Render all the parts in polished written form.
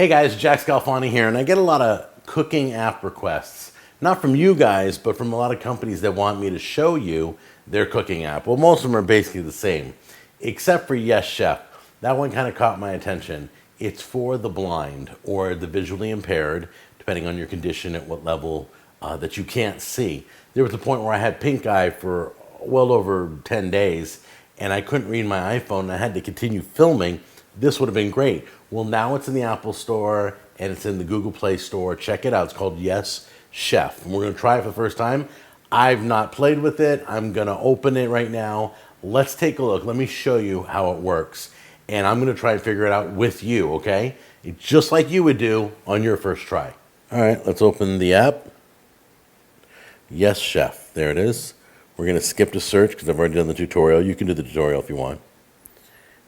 Hey guys, Jack Scalfani here, and I get a lot of cooking app requests. Not from you guys, but from a lot of companies that want me to show you their cooking app. Well, most of them are basically the same, except for Yes Chef. That one kind of caught my attention. It's for the blind or the visually impaired, depending on your condition at what level that you can't see. There was a point where I had pink eye for well over 10 days, and I couldn't read my iPhone, and I had to continue filming. This would have been great. Well, now it's in the Apple Store and it's in the Google Play Store. Check it out. It's called Yes Chef. And we're going to try it for the first time. I've not played with it. I'm going to open it right now. Let's take a look. Let me show you how it works. And I'm going to try and figure it out with you, okay? It's just like you would do on your first try. All right, let's open the app. Yes Chef. There it is. We're going to skip the search because I've already done the tutorial. You can do the tutorial if you want.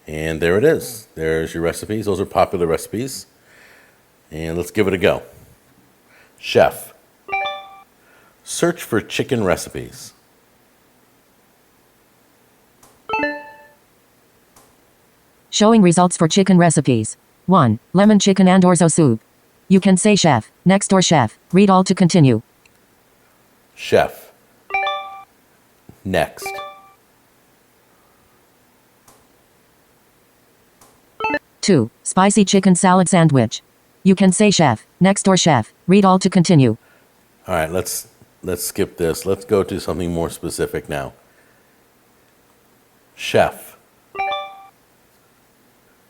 And there it is. There's your recipes. Those are popular recipes. And let's give it a go. Chef. Search for chicken recipes. Showing results for chicken recipes. 1. Lemon chicken and orzo soup. You can say chef. Next or chef. Read all to continue. Chef. Next. 2. Spicy chicken salad sandwich. You can say chef. Next or chef. Read all to continue. All right, let's skip this. Let's go to something more specific now. Chef.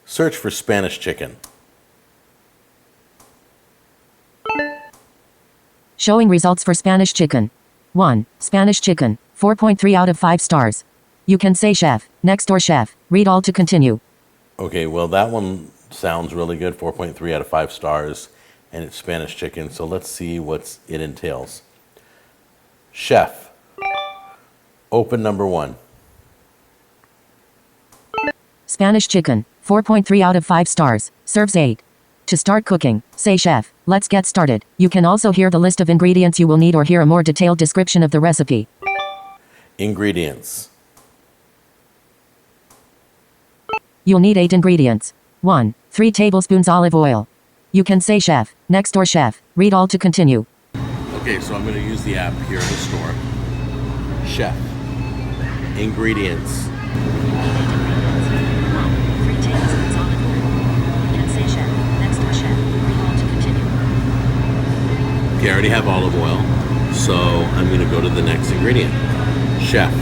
Search for Spanish chicken. Showing results for Spanish chicken. 1. Spanish chicken. 4.3 out of 5 stars. You can say chef. Next or chef. Read all to continue. Okay, well, that one sounds really good. 4.3 out of 5 stars, and it's Spanish chicken. So let's see what it entails. Chef. Open number 1. Spanish chicken. 4.3 out of 5 stars. Serves 8. To start cooking, say chef. Let's get started. You can also hear the list of ingredients you will need or hear a more detailed description of the recipe. Ingredients. You'll need 8 ingredients. 1. 3 tablespoons olive oil. You can say chef. Next or chef. Read all to continue. Okay, so I'm going to use the app here in the store. Chef. Ingredients. 3 tablespoons olive oil. You can say chef. Next or chef. Read all to continue. Okay, I already have olive oil, so I'm going to go to the next ingredient. Chef.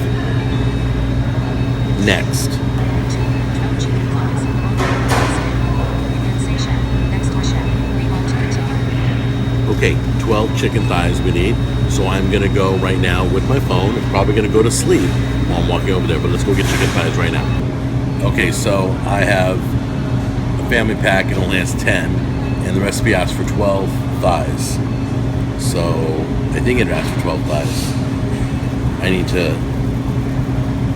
Next. Okay, 12 chicken thighs we need. So I'm going to go right now with my phone. It's probably going to go to sleep while I'm walking over there, but let's go get chicken thighs right now. Okay, so I have a family pack. It only has 10, and the recipe asks for 12 thighs. So I think it asks for 12 thighs. I need to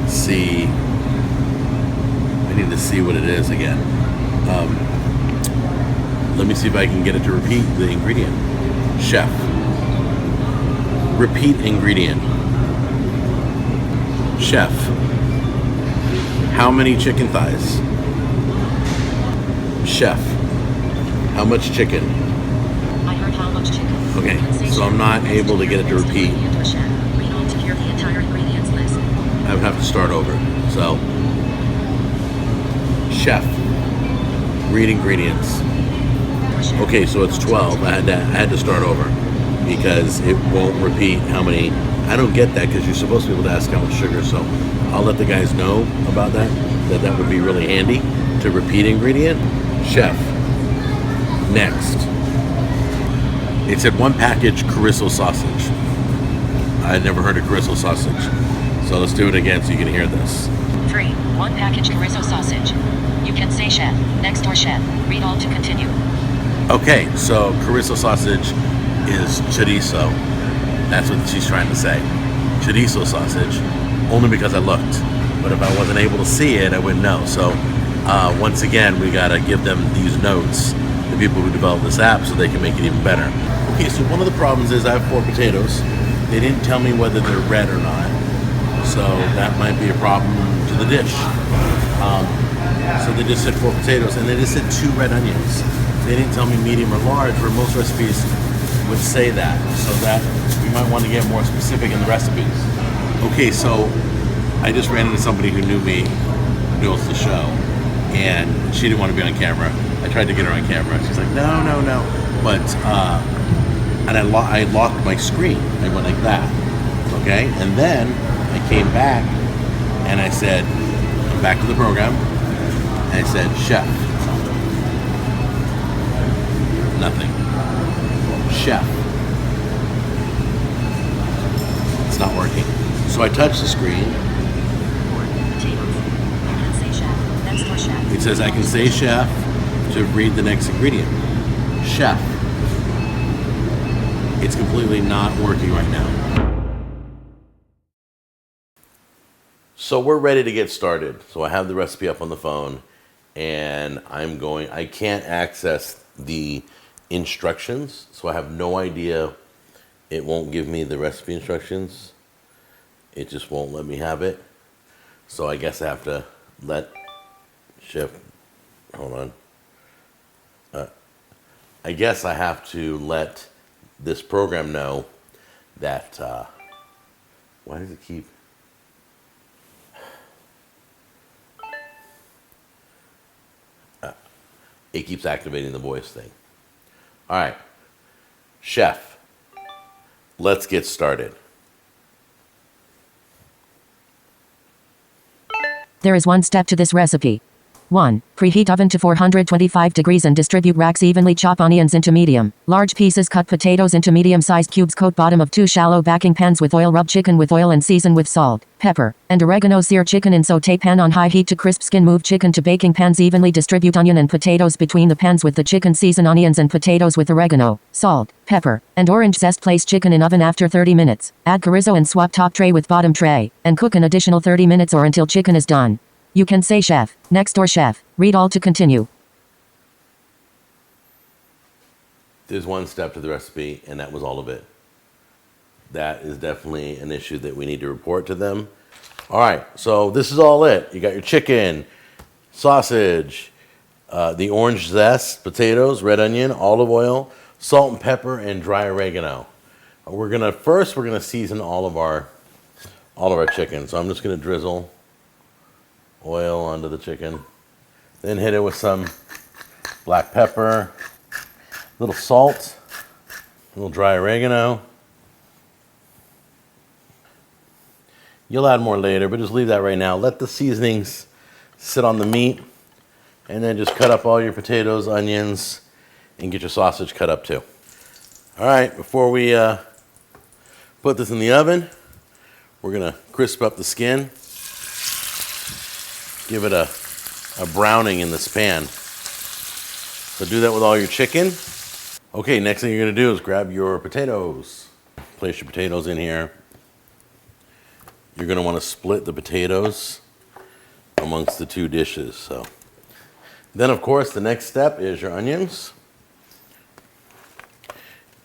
see what it is again. Let me see if I can get it to repeat the ingredient. Chef. Repeat ingredient. Chef. How many chicken thighs? Chef. How much chicken? I heard how much chicken. Okay, so I'm not able to get it to repeat. Read all to hear the entire ingredients list. I would have to start over. So, chef. Read ingredients. Okay, so it's 12. I had to start over because it won't repeat how many. I don't get that because you're supposed to be able to ask how much sugar. So I'll let the guys know about that would be really handy to repeat ingredient. Chef. Next. It said 1 package chorizo sausage. I had never heard of chorizo sausage. So let's do it again so you can hear this. 3. 1 package chorizo sausage. You can say chef. Next or chef. Read all to continue. Okay, so chorizo sausage is chorizo. That's what she's trying to say. Chorizo sausage, only because I looked. But if I wasn't able to see it, I wouldn't know. So once again, we gotta give them these notes, the people who developed this app, so they can make it even better. Okay, so one of the problems is I have 4 potatoes. They didn't tell me whether they're red or not. So that might be a problem to the dish. So they just said 4 potatoes, and they just said 2 red onions. They didn't tell me medium or large, where most recipes would say that. So that we might want to get more specific in the recipes. Okay, so I just ran into somebody who knew me, who knows the show, and she didn't want to be on camera. I tried to get her on camera. She's like, no. But, and I locked my screen. I went like that, okay? And then I came back, and I said, I'm back to the program, and I said, chef. Nothing. Chef. It's not working. So I touched the screen. It says I can say chef to read the next ingredient. Chef. It's completely not working right now. So we're ready to get started. So I have the recipe up on the phone, and I can't access the instructions, so I have no idea. It won't give me the recipe instructions. It just won't let me have it. So I guess I have to let Chef, hold on. I guess I have to let this program know that, why does it keep? It keeps activating the voice thing. All right, Chef, let's get started. There is one step to this recipe. 1. Preheat oven to 425 degrees and distribute racks evenly. Chop onions into medium, large pieces. Cut potatoes into medium-sized cubes. Coat bottom of 2 shallow baking pans with oil. Rub chicken with oil and season with salt, pepper, and oregano. Sear chicken in sauté pan on high heat to crisp. Skin. Move chicken to baking pans evenly. Distribute onion and potatoes between the pans with the chicken. Season onions and potatoes with oregano, salt, pepper, and orange zest. Place chicken in oven after 30 minutes. Add chorizo and swap top tray with bottom tray, and cook an additional 30 minutes or until chicken is done. You can say chef, next or chef. Read all to continue. There's one step to the recipe, and that was all of it. That is definitely an issue that we need to report to them. All right, so this is all it. You got your chicken, sausage, the orange zest, potatoes, red onion, olive oil, salt and pepper, and dry oregano. We're gonna season all of our chicken. So I'm just gonna drizzle oil onto the chicken, then hit it with some black pepper, a little salt, a little dry oregano. You'll add more later, but just leave that right now. Let the seasonings sit on the meat, and then just cut up all your potatoes, onions, and get your sausage cut up too. All right, before we put this in the oven, we're gonna crisp up the skin. Give it a browning in this pan. So do that with all your chicken. Okay, next thing you're gonna do is grab your potatoes. Place your potatoes in here. You're gonna wanna split the potatoes amongst the 2 dishes. So then, of course, the next step is your onions.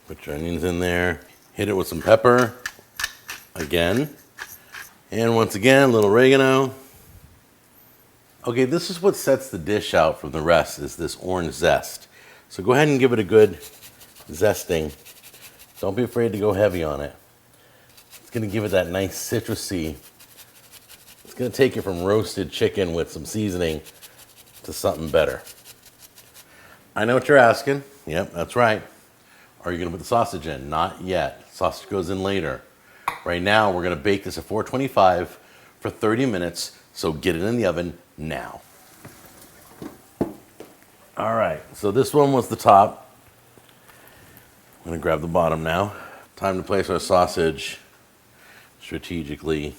Put your onions in there. Hit it with some pepper again. And once again, a little oregano. Okay, this is what sets the dish out from the rest, is this orange zest. So go ahead and give it a good zesting. Don't be afraid to go heavy on it. It's gonna give it that nice citrusy. It's gonna take it from roasted chicken with some seasoning to something better. I know what you're asking. Yep, that's right. Are you gonna put the sausage in? Not yet. Sausage goes in later. Right now, we're gonna bake this at 425 for 30 minutes, so get it in the oven now. All right, so this one was the top. I'm gonna grab the bottom now. Time to place our sausage strategically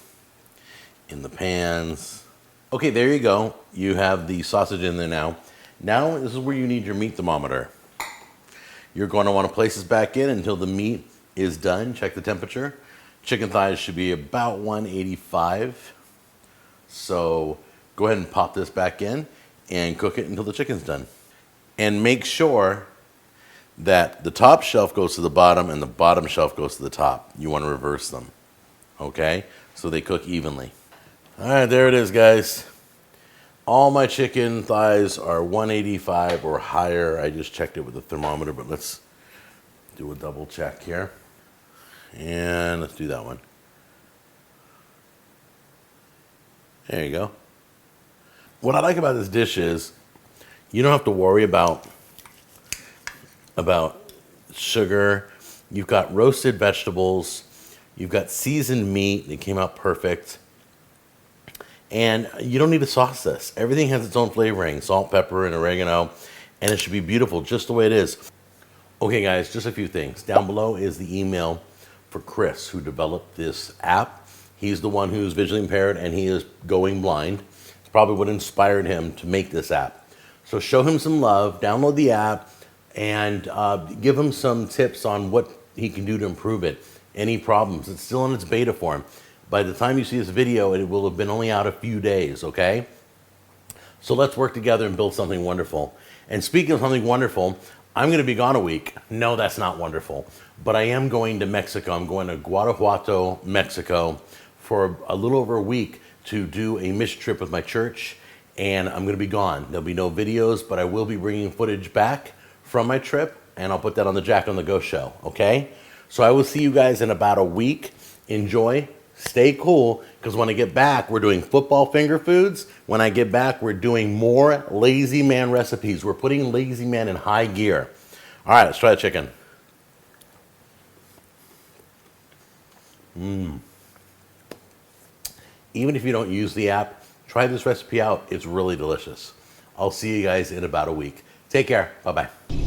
in the pans. Okay, there you go. You have the sausage in there now. Now, this is where you need your meat thermometer. You're going to want to place this back in until the meat is done. Check the temperature. Chicken thighs should be about 185. So go ahead and pop this back in and cook it until the chicken's done. And make sure that the top shelf goes to the bottom and the bottom shelf goes to the top. You want to reverse them, okay? So they cook evenly. All right, there it is, guys. All my chicken thighs are 185 or higher. I just checked it with the thermometer, but let's do a double check here. And let's do that one. There you go. What I like about this dish is you don't have to worry about sugar. You've got roasted vegetables. You've got seasoned meat. It came out perfect. And you don't need to sauce this. Everything has its own flavoring, salt, pepper, and oregano, and it should be beautiful just the way it is. Okay, guys, just a few things. Down below is the email for Chris, who developed this app. He's the one who's visually impaired, and he is going blind. It's probably what inspired him to make this app. So show him some love, download the app, and give him some tips on what he can do to improve it. Any problems. It's still in its beta form. By the time you see this video, it will have been only out a few days, okay? So let's work together and build something wonderful. And speaking of something wonderful, I'm going to be gone a week. No, that's not wonderful. But I am going to Mexico. I'm going to Guanajuato, Mexico for a little over a week to do a mission trip with my church. And I'm going to be gone. There'll be no videos, but I will be bringing footage back from my trip. And I'll put that on the Jack on the Go show, okay? So I will see you guys in about a week. Enjoy. Stay cool, because when I get back, we're doing football finger foods. When I get back, we're doing more Lazy Man recipes. We're putting Lazy Man in high gear. All right, let's try the chicken. Even if you don't use the app, try this recipe out. It's really delicious. I'll see you guys in about a week. Take care. Bye-bye.